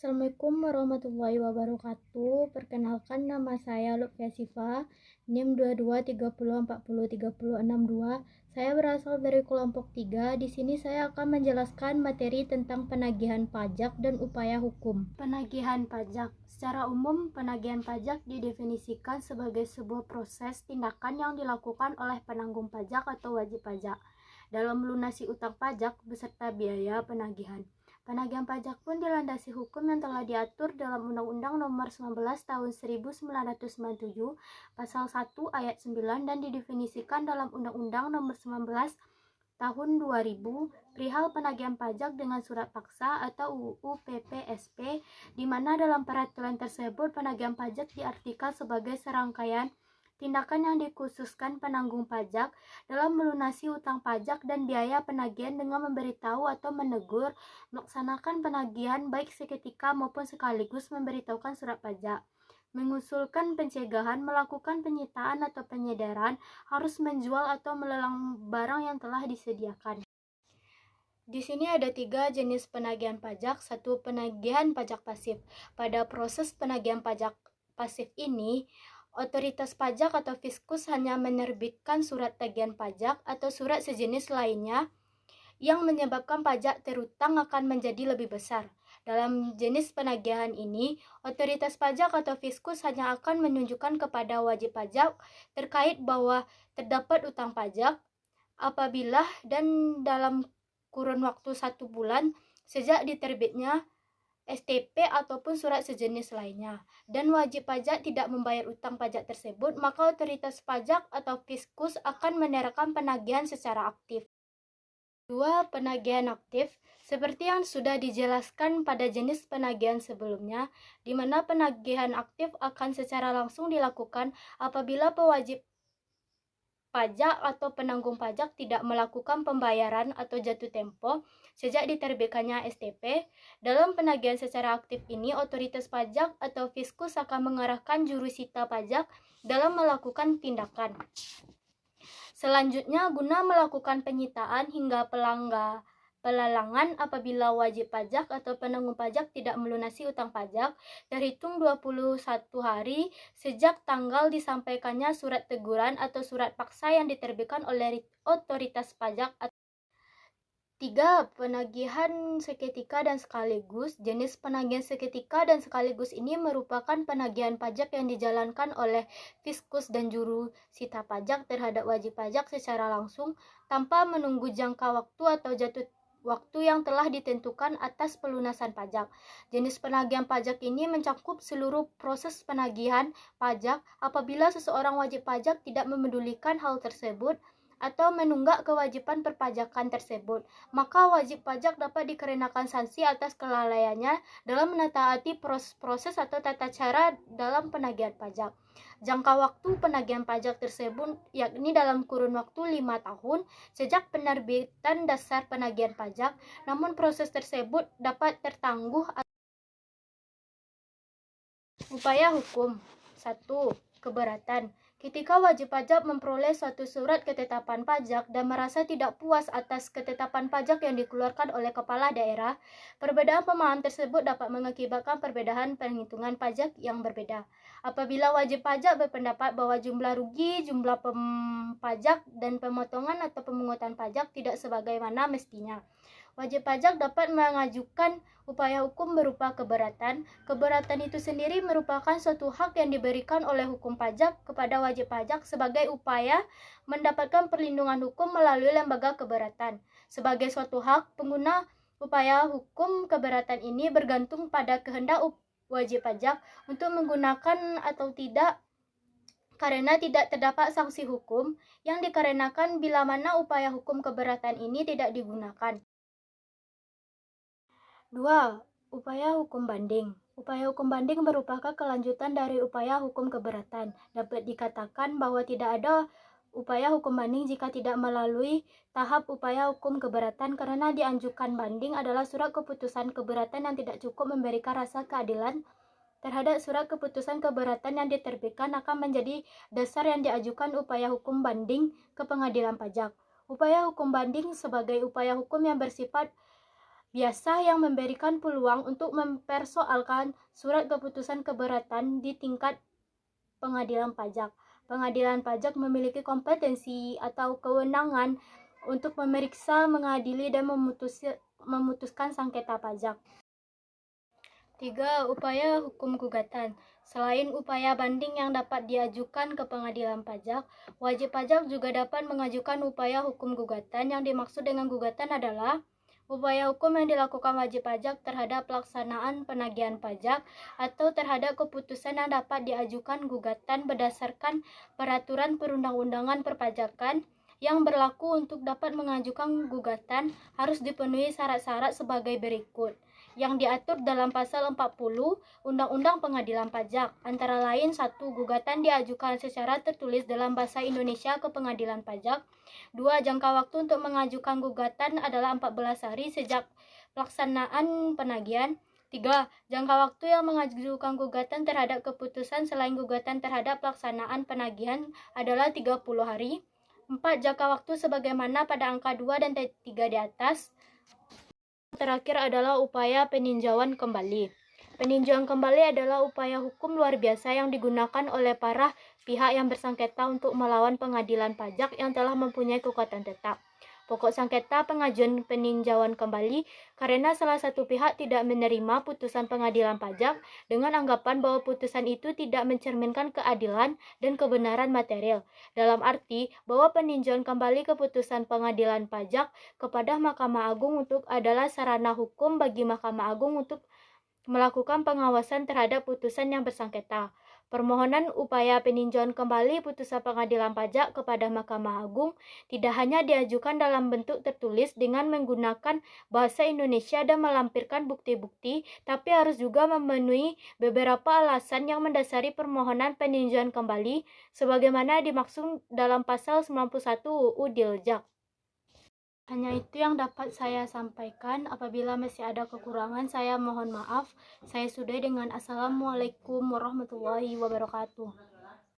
Assalamualaikum warahmatullahi wabarakatuh. Perkenalkan, nama saya Lutfia Sifa, NIM 2230403062. Saya berasal dari kelompok 3. Di sini saya akan menjelaskan materi tentang penagihan pajak dan upaya hukum. Penagihan pajak. Secara umum, penagihan pajak didefinisikan sebagai sebuah proses tindakan yang dilakukan oleh penanggung pajak atau wajib pajak dalam melunasi utang pajak beserta biaya penagihan. Penagihan pajak pun dilandasi hukum yang telah diatur dalam Undang-Undang Nomor 19 Tahun 1997 Pasal 1 Ayat 9 dan didefinisikan dalam Undang-Undang Nomor 19 Tahun 2000 perihal penagihan pajak dengan surat paksa atau UU PPSP, di mana dalam peraturan tersebut penagihan pajak diartikan sebagai serangkaian tindakan yang dikhususkan penanggung pajak dalam melunasi utang pajak dan biaya penagihan dengan memberitahu atau menegur, melaksanakan penagihan baik seketika maupun sekaligus memberitahukan surat pajak, mengusulkan pencegahan, melakukan penyitaan atau penyedaran, harus menjual atau melelang barang yang telah disediakan. Di sini ada 3 jenis penagihan pajak. 1. Penagihan pajak pasif. Pada proses penagihan pajak pasif ini, otoritas pajak atau Fiskus hanya menerbitkan surat tagihan pajak atau surat sejenis lainnya yang menyebabkan pajak terutang akan menjadi lebih besar. Dalam jenis penagihan ini, otoritas pajak atau Fiskus hanya akan menunjukkan kepada wajib pajak terkait bahwa terdapat utang pajak apabila dan dalam kurun waktu 1 bulan sejak diterbitnya STP ataupun surat sejenis lainnya, dan wajib pajak tidak membayar utang pajak tersebut, maka otoritas pajak atau Fiskus akan menerapkan penagihan secara aktif. 2. Penagihan aktif. Seperti yang sudah dijelaskan pada jenis penagihan sebelumnya, di mana penagihan aktif akan secara langsung dilakukan apabila pewajib pajak atau penanggung pajak tidak melakukan pembayaran atau jatuh tempo sejak diterbitkannya STP. Dalam penagihan secara aktif ini, otoritas pajak atau Fiskus akan mengarahkan jurusita pajak dalam melakukan tindakan. Selanjutnya, guna melakukan penyitaan hingga pelelangan apabila wajib pajak atau penanggung pajak tidak melunasi utang pajak, terhitung 21 hari sejak tanggal disampaikannya surat teguran atau surat paksa yang diterbitkan oleh otoritas pajak. 3. Penagihan seketika dan sekaligus. Jenis penagihan seketika dan sekaligus ini merupakan penagihan pajak yang dijalankan oleh Fiskus dan jurusita pajak terhadap wajib pajak secara langsung tanpa menunggu jangka waktu atau jatuh waktu yang telah ditentukan atas pelunasan pajak. Jenis penagihan pajak ini mencakup seluruh proses penagihan pajak apabila seseorang wajib pajak tidak memedulikan hal tersebut atau menunggak kewajiban perpajakan tersebut, maka wajib pajak dapat dikenakan sanksi atas kelalaiannya dalam menataati proses atau tata cara dalam penagihan pajak. Jangka waktu penagihan pajak tersebut yakni dalam kurun waktu 5 tahun sejak penerbitan dasar penagihan pajak, namun proses tersebut dapat tertangguh. Upaya hukum. 1. Keberatan. Ketika wajib pajak memperoleh suatu surat ketetapan pajak dan merasa tidak puas atas ketetapan pajak yang dikeluarkan oleh kepala daerah, perbedaan pemahaman tersebut dapat mengakibatkan perbedaan penghitungan pajak yang berbeda. Apabila wajib pajak berpendapat bahwa jumlah rugi, jumlah pajak, dan pemotongan atau pemungutan pajak tidak sebagaimana mestinya, wajib pajak dapat mengajukan upaya hukum berupa keberatan. Keberatan itu sendiri merupakan suatu hak yang diberikan oleh hukum pajak kepada wajib pajak sebagai upaya mendapatkan perlindungan hukum melalui lembaga keberatan. Sebagai suatu hak, pengguna upaya hukum keberatan ini bergantung pada kehendak wajib pajak untuk menggunakan atau tidak, karena tidak terdapat sanksi hukum yang dikarenakan bila mana upaya hukum keberatan ini tidak digunakan. 2. Upaya hukum banding. Upaya hukum banding merupakan kelanjutan dari upaya hukum keberatan. Dapat dikatakan bahwa tidak ada upaya hukum banding jika tidak melalui tahap upaya hukum keberatan, karena diajukan banding adalah surat keputusan keberatan yang tidak cukup memberikan rasa keadilan terhadap surat keputusan keberatan yang diterbitkan akan menjadi dasar yang diajukan upaya hukum banding ke pengadilan pajak. Upaya hukum banding sebagai upaya hukum yang bersifat biasa yang memberikan peluang untuk mempersoalkan surat keputusan keberatan di tingkat pengadilan pajak. Pengadilan pajak memiliki kompetensi atau kewenangan untuk memeriksa, mengadili, dan memutuskan sengketa pajak. 3. Upaya hukum gugatan. Selain upaya banding yang dapat diajukan ke pengadilan pajak, wajib pajak juga dapat mengajukan upaya hukum gugatan. Yang dimaksud dengan gugatan adalah upaya hukum yang dilakukan wajib pajak terhadap pelaksanaan penagihan pajak atau terhadap keputusan yang dapat diajukan gugatan berdasarkan peraturan perundang-undangan perpajakan. Yang berlaku untuk dapat mengajukan gugatan harus dipenuhi syarat-syarat sebagai berikut yang diatur dalam pasal 40 Undang-Undang Pengadilan Pajak, antara lain 1. Gugatan diajukan secara tertulis dalam bahasa Indonesia ke pengadilan pajak. 2. Jangka waktu untuk mengajukan gugatan adalah 14 hari sejak pelaksanaan penagihan. 3. Jangka waktu yang mengajukan gugatan terhadap keputusan selain gugatan terhadap pelaksanaan penagihan adalah 30 hari. 4. Jangka waktu sebagaimana pada angka 2 dan 3 di atas. Terakhir adalah upaya peninjauan kembali. Peninjauan kembali adalah upaya hukum luar biasa yang digunakan oleh para pihak yang bersengketa untuk melawan pengadilan pajak yang telah mempunyai kekuatan tetap. Pokok sengketa pengajuan peninjauan kembali karena salah satu pihak tidak menerima putusan pengadilan pajak dengan anggapan bahwa putusan itu tidak mencerminkan keadilan dan kebenaran material. Dalam arti bahwa peninjauan kembali keputusan pengadilan pajak kepada Mahkamah Agung untuk adalah sarana hukum bagi Mahkamah Agung untuk melakukan pengawasan terhadap putusan yang bersengketa. Permohonan upaya peninjauan kembali putusan pengadilan pajak kepada Mahkamah Agung tidak hanya diajukan dalam bentuk tertulis dengan menggunakan bahasa Indonesia dan melampirkan bukti-bukti, tapi harus juga memenuhi beberapa alasan yang mendasari permohonan peninjauan kembali, sebagaimana dimaksud dalam pasal 91 UU Diljak. Hanya itu yang dapat saya sampaikan. Apabila masih ada kekurangan, saya mohon maaf. Saya sudahi dengan Assalamualaikum warahmatullahi wabarakatuh.